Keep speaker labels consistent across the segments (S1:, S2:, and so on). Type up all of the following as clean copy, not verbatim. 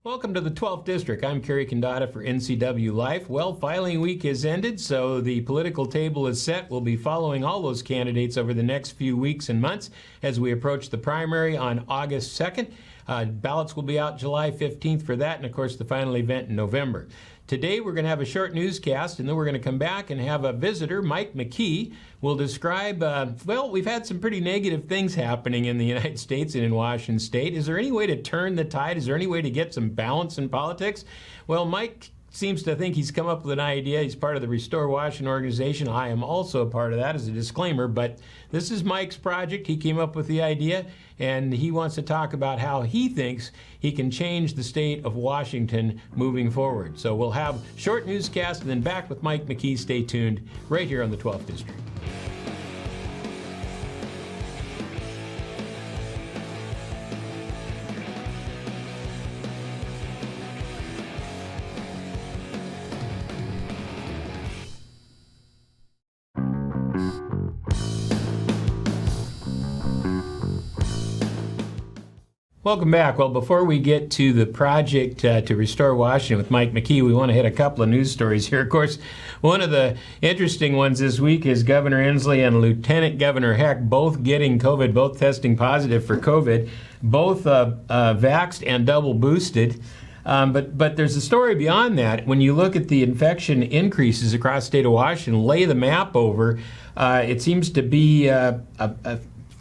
S1: Welcome to the 12th District. I'm Kerry Condata for NCW Life. Well, filing week has ended, so the political table is set. We'll be following all those candidates over the next few weeks and months as we approach the primary on August 2nd. Ballots will be out July 15th for that, and of course the final event in November. Today we're going to have a short newscast, and then we're going to come back and have a visitor, Mike McKee, will describe, well, we've had some pretty negative things happening in the United States and in Washington State. Is there any way to turn the tide? Is there any way to get some balance in politics? Well, Mike seems to think he's come up with an idea. He's part of the Restore Washington organization. I am also a part of that as a disclaimer, but this is Mike's project. He came up with the idea, and he wants to talk about how he thinks he can change the state of Washington moving forward. So we'll have short newscast and then back with Mike McKee. Stay tuned right here on the 12th District. Welcome back. Well, before we get to the project to restore Washington with Mike McKee, we want to hit a couple of news stories here. Of course, one of the interesting ones this week is Governor Inslee and Lieutenant Governor Heck both getting COVID, both testing positive for COVID, both vaxxed and double boosted. But there's a story beyond that. When you look at the infection increases across the state of Washington, lay the map over, it seems to be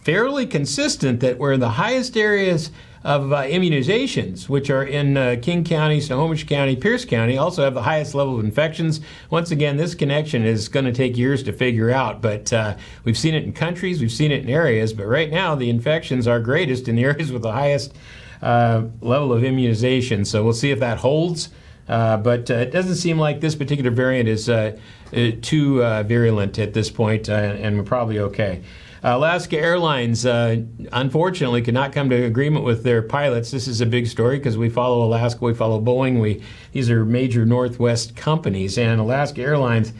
S1: fairly consistent that we're in the highest areas of immunizations, which are in King County, Snohomish County, Pierce County, also have the highest level of infections. Once again, this connection is going to take years to figure out, but we've seen it in countries, we've seen it in areas, but right now the infections are greatest in the areas with the highest level of immunization. So we'll see if that holds, but it doesn't seem like this particular variant is too virulent at this point, and we're probably okay. Alaska Airlines, unfortunately, could not come to agreement with their pilots. This is a big story because we follow Alaska, we follow Boeing. These are major Northwest companies, and Alaska Airlines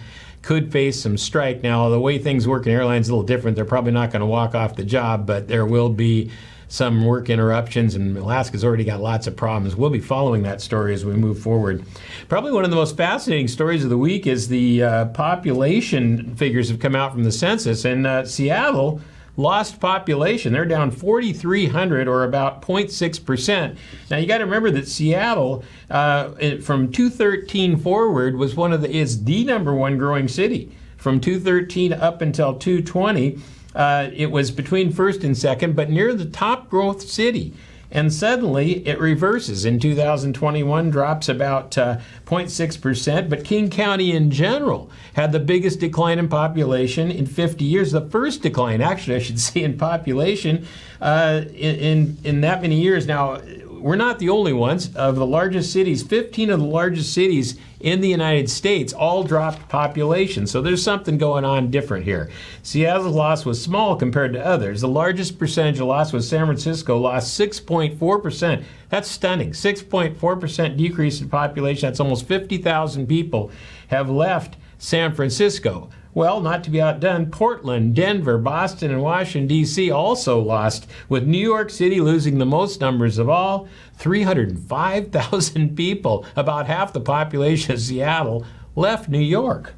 S1: could face some strike. Now, the way things work in airlines is a little different. They're probably not going to walk off the job, but there will be some work interruptions, and Alaska's already got lots of problems. We'll be following that story as we move forward. Probably one of the most fascinating stories of the week is the population figures have come out from the census, and Seattle lost population. They're down 4,300, or about 0.6%. Now you got to remember that Seattle, from 2013 forward, was is the #1 growing city. From 2013 up until 2020. It was between first and second, but near the top growth city. And suddenly it reverses. In 2021, drops about 0.6%, but King County in general had the biggest decline in population in 50 years. The first decline, actually, I should say, in population in that many years. Now, we're not the only ones. Of the largest cities, 15 of the largest cities in the United States all dropped population. So there's something going on different here. Seattle's loss was small compared to others. The largest percentage of loss was San Francisco, lost 6.4%. That's stunning. 6.4% decrease in population. That's almost 50,000 people have left San Francisco. Well, not to be outdone, Portland, Denver, Boston, and Washington, D.C. also lost, with New York City losing the most numbers of all, 305,000 people, about half the population of Seattle, left New York.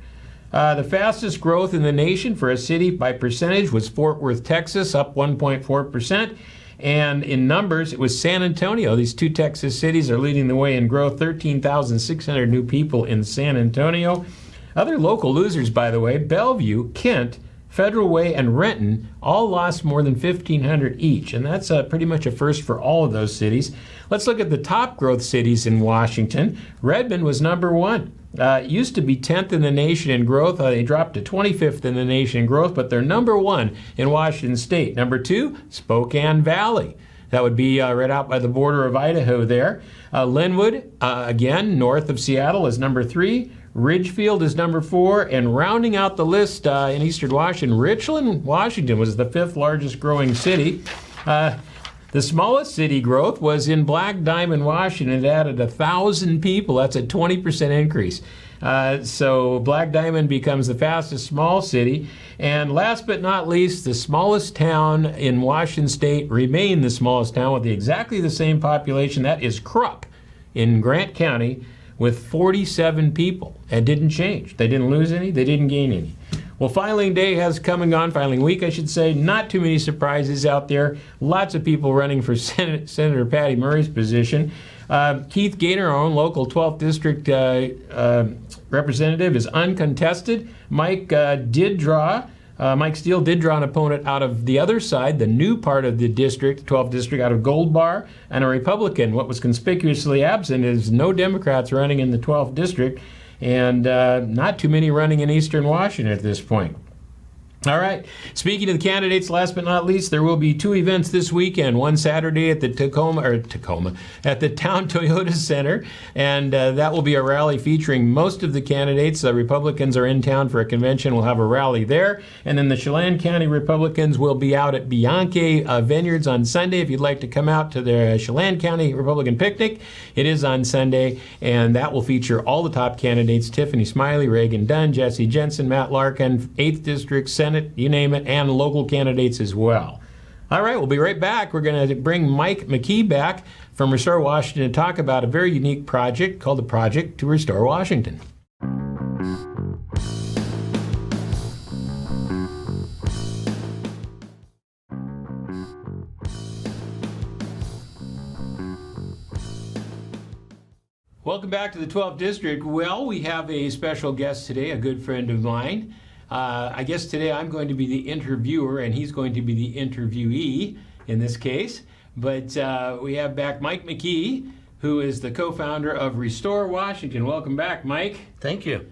S1: The fastest growth in the nation for a city by percentage was Fort Worth, Texas, up 1.4%. And in numbers, it was San Antonio. These two Texas cities are leading the way in growth, 13,600 new people in San Antonio. Other local losers, by the way, Bellevue, Kent, Federal Way, and Renton all lost more than 1,500 each, and that's pretty much a first for all of those cities. Let's look at the top growth cities in Washington. Redmond was #1. It used to be 10th in the nation in growth. They dropped to 25th in the nation in growth, but they're #1 in Washington State. #2, Spokane Valley. That would be right out by the border of Idaho there. Linwood, again, north of Seattle, is #3. Ridgefield is #4, and rounding out the list in eastern Washington, Richland, Washington was the 5th largest growing city. The smallest city growth was in Black Diamond, Washington. It added 1,000 people. That's a 20% increase. So Black Diamond becomes the fastest small city. And last but not least, the smallest town in Washington State remained the smallest town with exactly the same population. That is Krupp. in Grant County with 47 people. It didn't change. They didn't lose any. They didn't gain any. Well, filing day has come and gone, filing week, I should say. Not too many surprises out there. Lots of people running for Senator Patty Murray's position. Keith Gaynor, our own local 12th District representative, is uncontested. Mike Steele did draw an opponent out of the other side, the new part of the district, 12th District, out of Gold Bar, and a Republican. What was conspicuously absent is no Democrats running in the 12th District, and not too many running in Eastern Washington at this point. All right. Speaking of the candidates, last but not least, there will be two events this weekend. One Saturday at the at the Town Toyota Center, and that will be a rally featuring most of the candidates. The Republicans are in town for a convention. We'll have a rally there, and then the Chelan County Republicans will be out at Bianchi Vineyards on Sunday. If you'd like to come out to the Chelan County Republican picnic, it is on Sunday, and that will feature all the top candidates: Tiffany Smiley, Reagan Dunn, Jesse Jensen, Matt Larkin, 8th District, Senate, you name it, and local candidates as well. All right, we'll be right back. We're going to bring Mike McKee back from Restore Washington to talk about a very unique project called the Project to Restore Washington. Welcome back to the 12th District. Well, we have a special guest today, a good friend of mine. I guess today I'm going to be the interviewer and he's going to be the interviewee in this case. But we have back Mike McKee, who is the co-founder of Restore Washington. Welcome back, Mike.
S2: Thank you.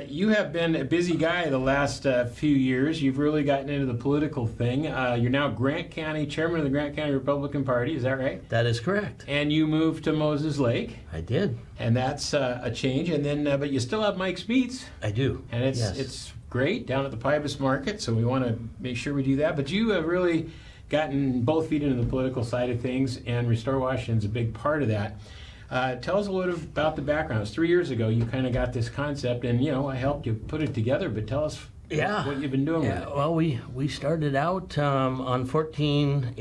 S1: You have been a busy guy the last few years. You've really gotten into the political thing. You're now Grant County, chairman of the Grant County Republican Party. Is that right?
S2: That is correct.
S1: And you moved to Moses Lake.
S2: I did.
S1: And that's a change. And then, but you still have Mike's Meats.
S2: I do.
S1: And it's great down at the Pybus Market. So we want to make sure we do that. But you have really gotten both feet into the political side of things, and Restore Washington's a big part of that. Tell us a little about the background. It was 3 years ago you kind of got this concept, and I helped you put it together, but tell us what you've been doing with it.
S2: Well, we started out on 14,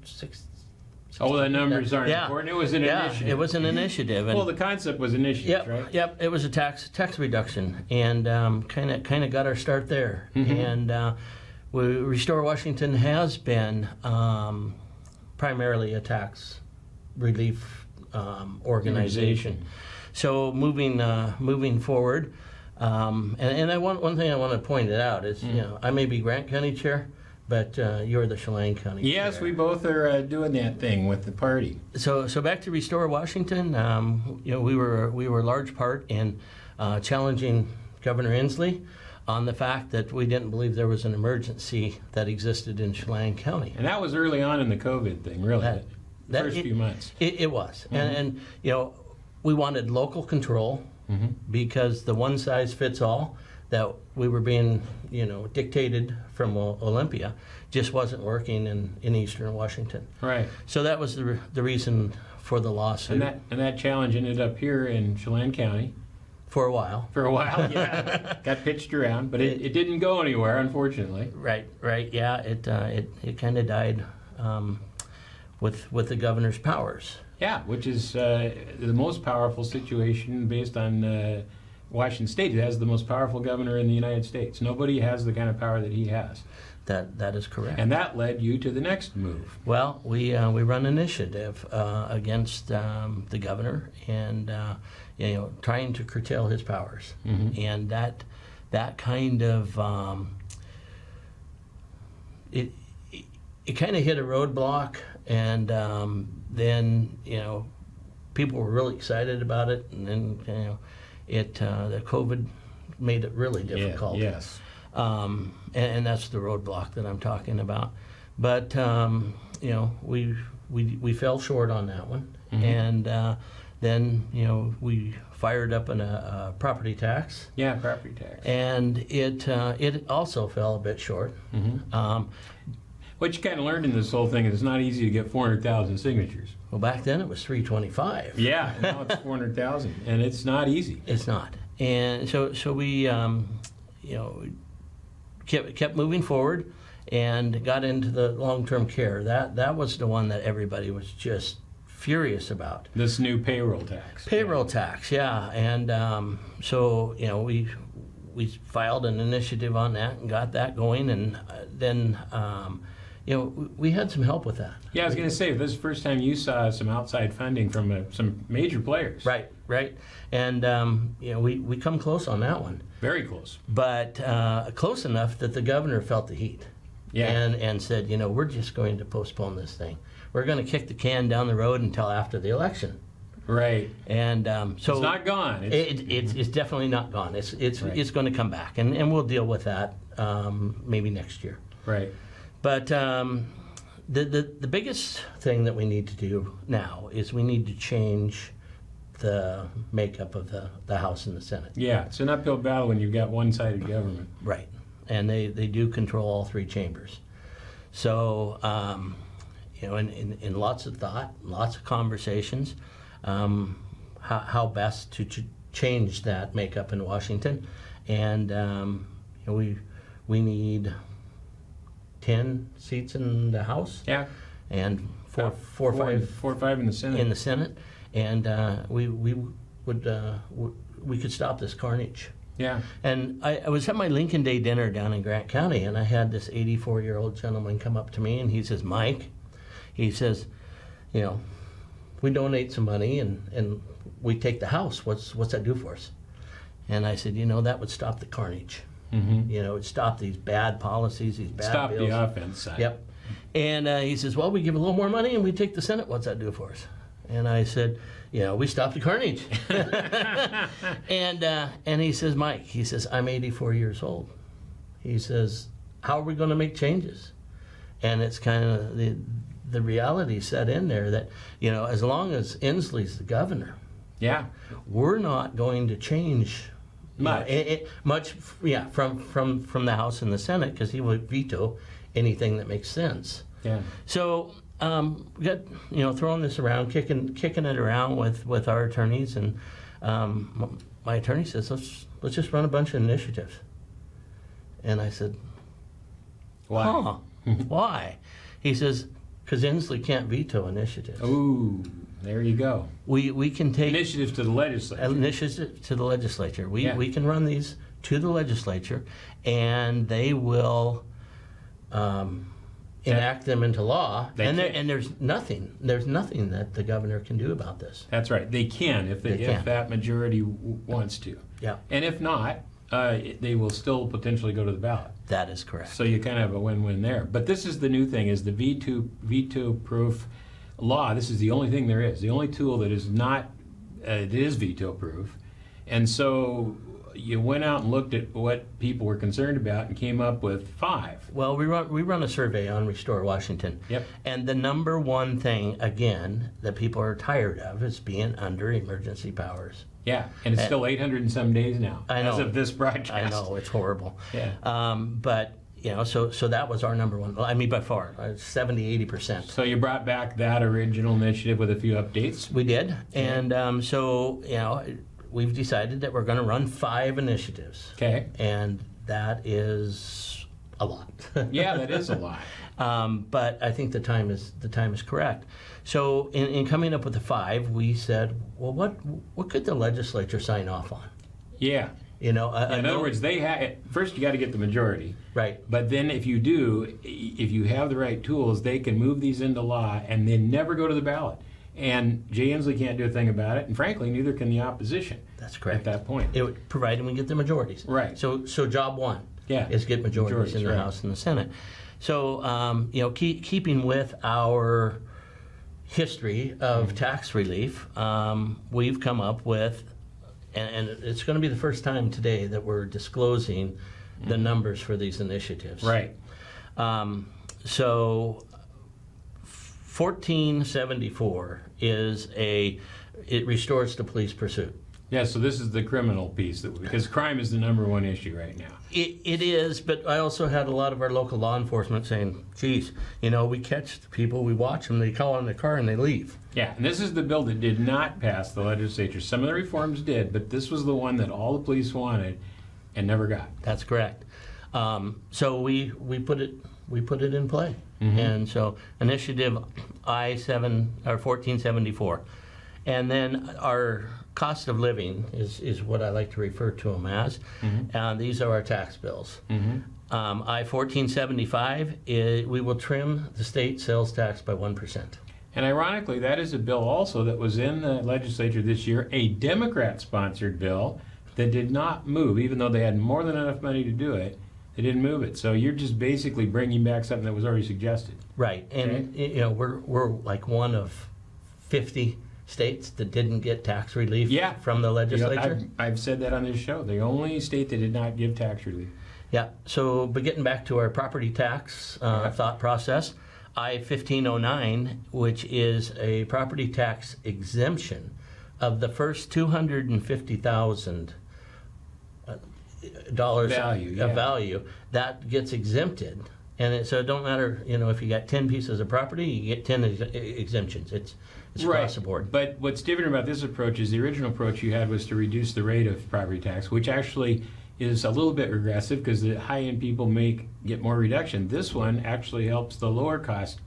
S2: 6.
S1: Oh, the numbers aren't important. It was an initiative.
S2: It was an initiative. And
S1: the concept was initiative, right?
S2: Yep. It was a tax reduction, and kind of got our start there. Mm-hmm. And Restore Washington has been primarily a tax relief organization. So moving forward, and one thing I want to point it out is I may be Grant County Chair, but you're the Chelan County Chair.
S1: Yes, we both are doing that thing with the party.
S2: So back to Restore Washington, we were a large part in challenging Governor Inslee on the fact that we didn't believe there was an emergency that existed in Chelan County.
S1: And that was early on in the COVID thing, really. The first few months.
S2: It was. Mm-hmm. And we wanted local control because the one size fits all that we were being, dictated from Olympia just wasn't working in Eastern Washington.
S1: Right.
S2: So that was the reason for the lawsuit.
S1: And that challenge ended up here in Chelan County.
S2: For a while,
S1: yeah. Got pitched around, but it didn't go anywhere, unfortunately.
S2: Right, yeah. It kind of died with the governor's powers.
S1: Yeah, which is the most powerful situation based on Washington State. It has the most powerful governor in the United States. Nobody has the kind of power that he has.
S2: That is correct.
S1: And that led you to the next move.
S2: Well, we run an initiative against the governor and trying to curtail his powers, and that kind of it kind of hit a roadblock, and then people were really excited about it, and then the COVID made it really difficult.
S1: Yeah, yes.
S2: And that's the roadblock that I'm talking about. But we fell short on that one, and then we fired up a property tax.
S1: Yeah, property tax.
S2: And it also fell a bit short.
S1: What you kind of learned in this whole thing is it's not easy to get 400,000 signatures.
S2: Well, back then it was 325.
S1: Yeah, now it's 400,000, and it's not easy.
S2: It's not. And so we kept moving forward and got into the long-term care. That was the one that everybody was just furious about.
S1: This new payroll tax.
S2: Payroll tax, yeah. And so, we filed an initiative on that and got that going. And then, we had some help with that.
S1: Yeah, I was going to say, this is the first time you saw some outside funding from some major players.
S2: Right. And, we come close on that one.
S1: Very close.
S2: But close enough that the governor felt the heat.
S1: Yeah.
S2: And said, we're just going to postpone this thing. We're going to kick the can down the road until after the election.
S1: Right.
S2: And so
S1: it's not gone.
S2: It's definitely not gone. It's
S1: Right.
S2: It's going to come back, and we'll deal with that maybe next year.
S1: Right.
S2: But the biggest thing that we need to do now is we need to change the makeup of the House and the Senate.
S1: Yeah, it's an uphill battle when you've got one-sided government.
S2: Right. And they do control all three chambers. So, in lots of thought, lots of conversations, how best to change that makeup in Washington. And we need 10 seats in the House.
S1: Yeah.
S2: And four or five
S1: in the Senate.
S2: in the Senate. And we could stop this carnage.
S1: Yeah.
S2: And I was at my Lincoln Day dinner down in Grant County, and I had this 84-year-old gentleman come up to me, and he says, Mike, he says, we donate some money and we take the House. What's that do for us? And I said, that would stop the carnage.
S1: Mm-hmm.
S2: It'd stop these bad policies, these bad
S1: Stop
S2: bills.
S1: the offense side.
S2: Yep. And he says, well, we give a little more money and we take the Senate. What's that do for us? And I said, we stop the carnage. And he says, Mike, he says, I'm 84 years old. He says, how are we going to make changes? And it's kind of the reality set in there that, as long as Inslee's the governor,
S1: Yeah.
S2: we're not going to change
S1: Much.
S2: from the House and the Senate, because he would veto anything that makes sense.
S1: Yeah.
S2: So we got throwing this around, kicking it around with our attorneys, and my attorney says let's just run a bunch of initiatives. And I said,
S1: Why?
S2: Huh, why? He says, because Inslee can't veto initiatives.
S1: Ooh, there you go.
S2: We can take
S1: Initiatives to the legislature.
S2: initiatives to the legislature.
S1: Yeah.
S2: We can run these to the legislature, and they will enact them into law.
S1: They
S2: And
S1: can.
S2: there's nothing that the governor can do about this.
S1: That's right. They can if
S2: They can.
S1: that majority wants to.
S2: Yeah,
S1: And if not, they will still potentially go to the ballot.
S2: that is correct.
S1: So you kind of have a win-win there. But this is the new thing: is the veto-proof law. This is the only thing there is. The only tool that is not it is veto-proof. And so you went out and looked at what people were concerned about and came up with 5.
S2: Well, we run a survey on Restore Washington.
S1: Yep.
S2: And the number one thing, again, that people are tired of is being under emergency powers.
S1: Yeah, and it's still 800 and some days now.
S2: I know.
S1: As of this broadcast.
S2: I know, it's horrible.
S1: Yeah.
S2: But, so that was our number one. I mean, by far, 70-80%.
S1: So you brought back that original initiative with a few updates.
S2: We did. And we've decided that we're going to run 5 initiatives.
S1: Okay.
S2: And that is a lot.
S1: Yeah, that is a lot.
S2: But I think the time is correct. So in coming up with the 5, we said, well, what could the legislature sign off on?
S1: Yeah. In other words, first you got to get the majority.
S2: Right.
S1: But then if you have the right tools, they can move these into law and then never go to the ballot. And Jay Inslee can't do a thing about it, and frankly, neither can the opposition.
S2: That's correct.
S1: At that point.
S2: It would, provided we get the majorities.
S1: Right.
S2: So job one
S1: Yeah.
S2: is get majorities in the
S1: right.
S2: House and the Senate. So keeping with our history of tax relief, we've come up with, and it's going to be the first time today that we're disclosing the numbers for these initiatives.
S1: Right.
S2: So 1474 it restores the police pursuit.
S1: Yeah, so this is the criminal piece, because crime is the number one issue right now.
S2: It is, but I also had a lot of our local law enforcement saying, geez, we catch the people, we watch them, they call in the car and they leave.
S1: Yeah, and this is the bill that did not pass the legislature. Some of the reforms did, but this was the one that all the police wanted and never got.
S2: That's correct. So we put it in play. Mm-hmm. And so initiative I-7 or 1474. And then our cost of living is what I like to refer to them as. These are our tax bills. I-1475, we will trim the state sales tax by 1%.
S1: And ironically, that is a bill also that was in the legislature this year, a Democrat-sponsored bill that did not move, even though they had more than enough money to do it. They didn't move it. So you're just basically bringing back something that was already suggested.
S2: Right. And we're like one of 50 states that didn't get tax relief from the legislature.
S1: I've said that on this show. The only state that did not give tax relief.
S2: Yeah. So, but getting back to our property tax thought process, I-1509, which is a property tax exemption of the first $250,000 value that gets exempted, and so it don't matter, if you got 10 pieces of property, you get 10 exemptions. It's across the board.
S1: But what's different about this approach is the original approach you had was to reduce the rate of property tax, which actually is a little bit regressive because the high-end people get more reduction. This one actually helps the lower cost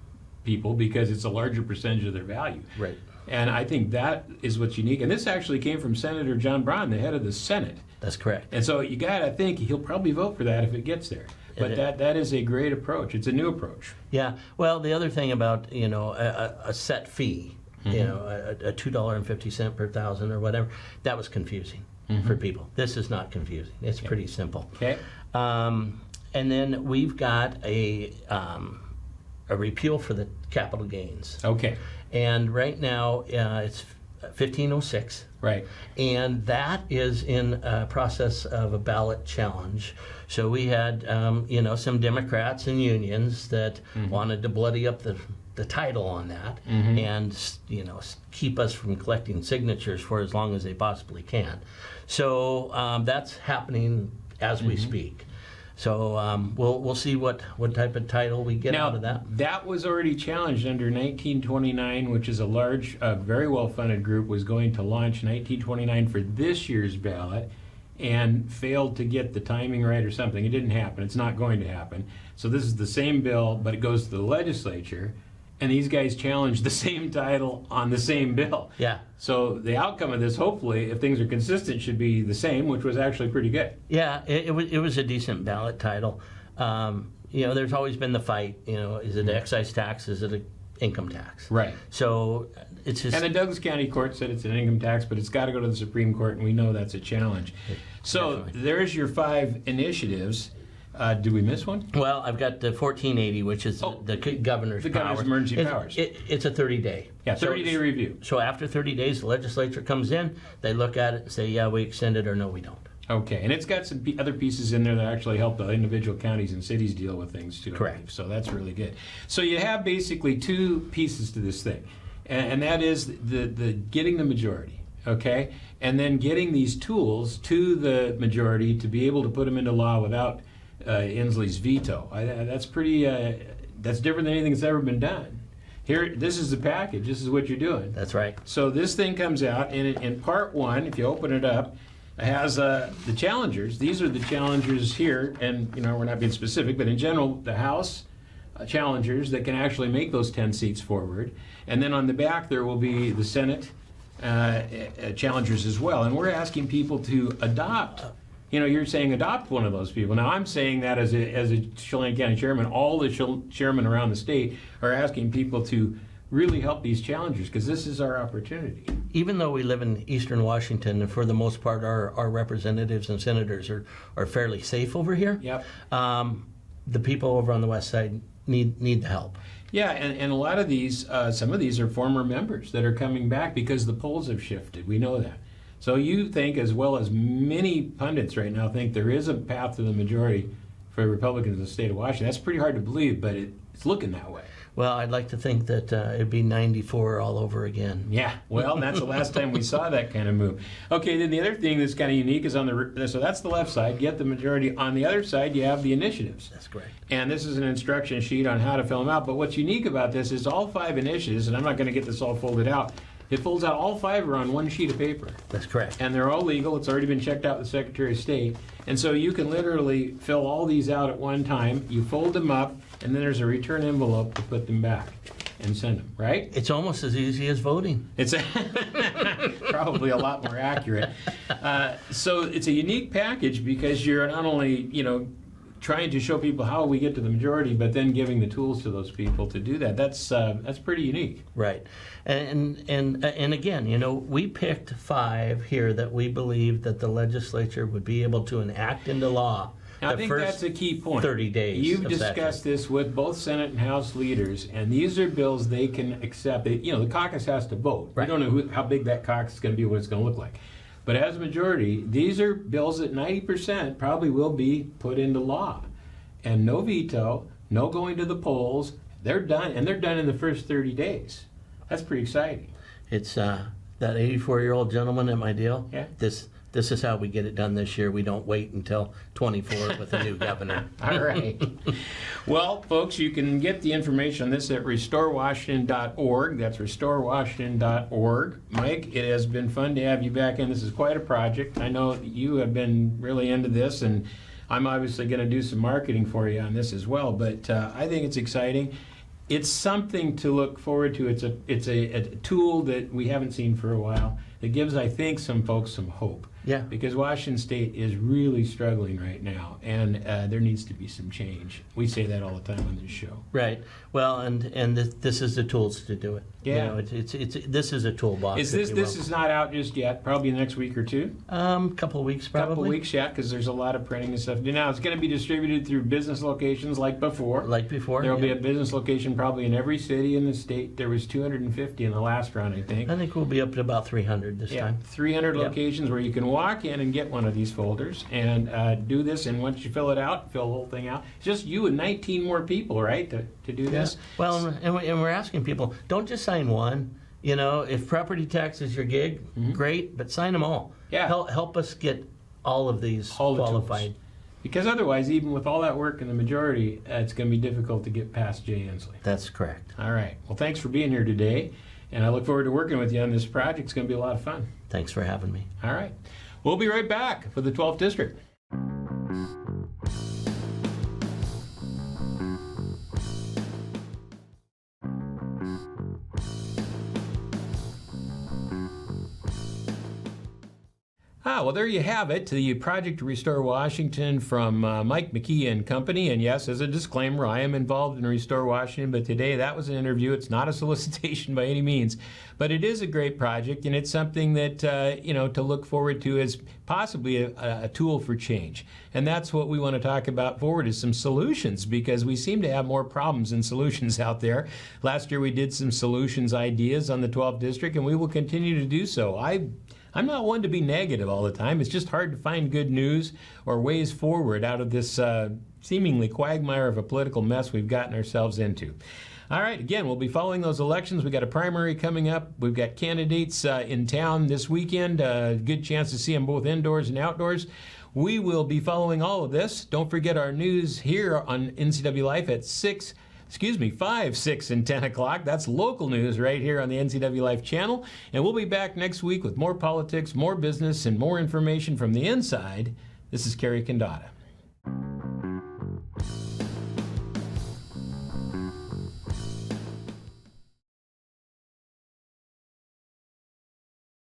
S1: people because it's a larger percentage of their value.
S2: Right.
S1: And I think that is what's unique. And this actually came from Senator John Braun, the head of the Senate.
S2: That's correct.
S1: And so you got to think he'll probably vote for that if it gets there. But that is a great approach. It's a new approach.
S2: Yeah. Well, the other thing about, a set fee, a $2.50 per thousand or whatever, that was confusing for people. This is not confusing. It's pretty simple.
S1: Okay.
S2: And then we've got a repeal for the capital gains.
S1: Okay.
S2: And right now it's 1506.
S1: Right.
S2: And that is in a process of a ballot challenge. So we had, some Democrats and unions that wanted to bloody up the title on that and, keep us from collecting signatures for as long as they possibly can. So that's happening as we speak. So we'll see what type of title we get out of that.
S1: That was already challenged under 1929, which is a large, very well-funded group, was going to launch 1929 for this year's ballot and failed to get the timing right or something. It didn't happen. It's not going to happen. So this is the same bill, but it goes to the legislature, and these guys challenged the same title on the same bill.
S2: Yeah.
S1: So the outcome of this, hopefully, if things are consistent, should be the same, which was actually pretty good.
S2: Yeah, it was a decent ballot title. There's always been the fight. Is it excise tax? Is it an income tax?
S1: Right.
S2: So it's just.
S1: And the Douglas County Court said it's an income tax, but it's got to go to the Supreme Court, and we know that's a challenge. So there's your 5 initiatives. Did we miss one?
S2: Well, I've got the 1480, which is the governor's
S1: emergency powers.
S2: It's a 30-day.
S1: Yeah, 30-day review.
S2: So after 30 days, the legislature comes in, they look at it and say, yeah, we extend it or no, we don't.
S1: Okay, and it's got some other pieces in there that actually help the individual counties and cities deal with things too.
S2: Correct.
S1: So that's really good. So you have basically 2 pieces to this thing, and that is the getting the majority. Okay, and then getting these tools to the majority to be able to put them into law without Inslee's veto. That's pretty. That's different than anything that's ever been done. Here, this is the package. This is what you're doing.
S2: That's right.
S1: So this thing comes out, and in part 1, if you open it up, it has the challengers. These are the challengers here, and we're not being specific, but in general, the House challengers that can actually make those 10 seats forward, and then on the back there will be the Senate challengers as well. And we're asking people to adopt. You're saying adopt one of those people. Now, I'm saying that as a Chelan County chairman, all the chairmen around the state are asking people to really help these challengers because this is our opportunity.
S2: Even though we live in eastern Washington, and for the most part our representatives and senators are fairly safe over here,
S1: yep.
S2: The people over on the west side need the help.
S1: Yeah, and a lot of these, some of these are former members that are coming back because the polls have shifted. We know that. So you think, as well as many pundits right now think, there is a path to the majority for Republicans in the state of Washington. That's pretty hard to believe, but it's looking that way.
S2: Well, I'd like to think that it'd be 94 all over again.
S1: Yeah, well, that's the last time we saw that kind of move. Okay, then the other thing that's kind of unique is so that's the left side, get the majority. On the other side, you have the initiatives.
S2: That's correct.
S1: And this is an instruction sheet on how to fill them out. But what's unique about this is all 5 initiatives, and I'm not going to get this all folded out, it folds out, all 5 are on one sheet of paper.
S2: That's correct.
S1: And they're all legal. It's already been checked out with the Secretary of State. And so you can literally fill all these out at one time. You fold them up, and then there's a return envelope to put them back. and send them, right?
S2: It's almost as easy as voting.
S1: It's probably a lot more accurate. So it's a unique package because you're not only, trying to show people how we get to the majority, but then giving the tools to those people to do that. That's pretty unique.
S2: Right. And again, we picked 5 here that we believe that the legislature would be able to enact into law.
S1: Now, I think that's a key point.
S2: 30 days.
S1: You've discussed this with both Senate and House leaders, and these are bills they can accept. The caucus has to vote.
S2: Right.
S1: We don't know how big that caucus is going to be, what it's going to look like. But as a majority, these are bills that 90% probably will be put into law. And no veto, no going to the polls. They're done, and they're done in the first 30 days. That's pretty exciting.
S2: It's that 84-year-old gentleman at my deal.
S1: Yeah.
S2: This is how we get it done this year. We don't wait until 24 with a new governor.
S1: All right. Well, folks, you can get the information on this at restorewashington.org. That's restorewashington.org. Mike, it has been fun to have you back in. This is quite a project. I know you have been really into this, and I'm obviously going to do some marketing for you on this as well. But I think it's exciting. It's something to look forward to. It's a tool that we haven't seen for a while. It gives, I think, some folks some hope.
S2: Yeah.
S1: Because Washington State is really struggling right now, and there needs to be some change. We say that all the time on this show.
S2: Right. Well, and this is the tools to do it.
S1: Yeah.
S2: This is a toolbox.
S1: This is not out just yet? Probably the next week or two.
S2: Couple of weeks probably.
S1: Couple of weeks yet, because there's a lot of printing and stuff. Now it's going to be distributed through business locations like before. There will be a business location probably in every city in the state. There was 250 in the last round, I think.
S2: I think we'll be up to about 300 this time.
S1: 300 locations where you can walk in and get one of these folders and do this. And once you fill it out, fill the whole thing out. It's just you and 19 more people, right, to do this.
S2: Well, and we're asking people, don't just sign one. If property tax is your gig, great, but sign them all.
S1: Yeah.
S2: Help us get all of these qualified.
S1: Because otherwise, even with all that work in the majority, it's going to be difficult to get past Jay Inslee.
S2: That's correct.
S1: All right. Well, thanks for being here today. And I look forward to working with you on this project. It's going to be a lot of fun.
S2: Thanks for having me.
S1: All right. We'll be right back for the 12th District. Well, there you have it, the Project to Restore Washington from Mike McKee and Company. And yes, as a disclaimer, I am involved in Restore Washington, but today that was an interview. It's not a solicitation by any means, but it is a great project, and it's something that, to look forward to as possibly a tool for change. And that's what we want to talk about forward is some solutions, because we seem to have more problems than solutions out there. Last year we did some solutions ideas on the 12th District, and we will continue to do so. I'm not one to be negative all the time. It's just hard to find good news or ways forward out of this seemingly quagmire of a political mess we've gotten ourselves into. All right, again, we'll be following those elections. We've got a primary coming up. We've got candidates in town this weekend. Good chance to see them both indoors and outdoors. We will be following all of this. Don't forget our news here on NCW Life at 5, 6, and 10 o'clock. That's local news right here on the NCW Life channel. And we'll be back next week with more politics, more business, and more information from the inside. This is Kerry Condata.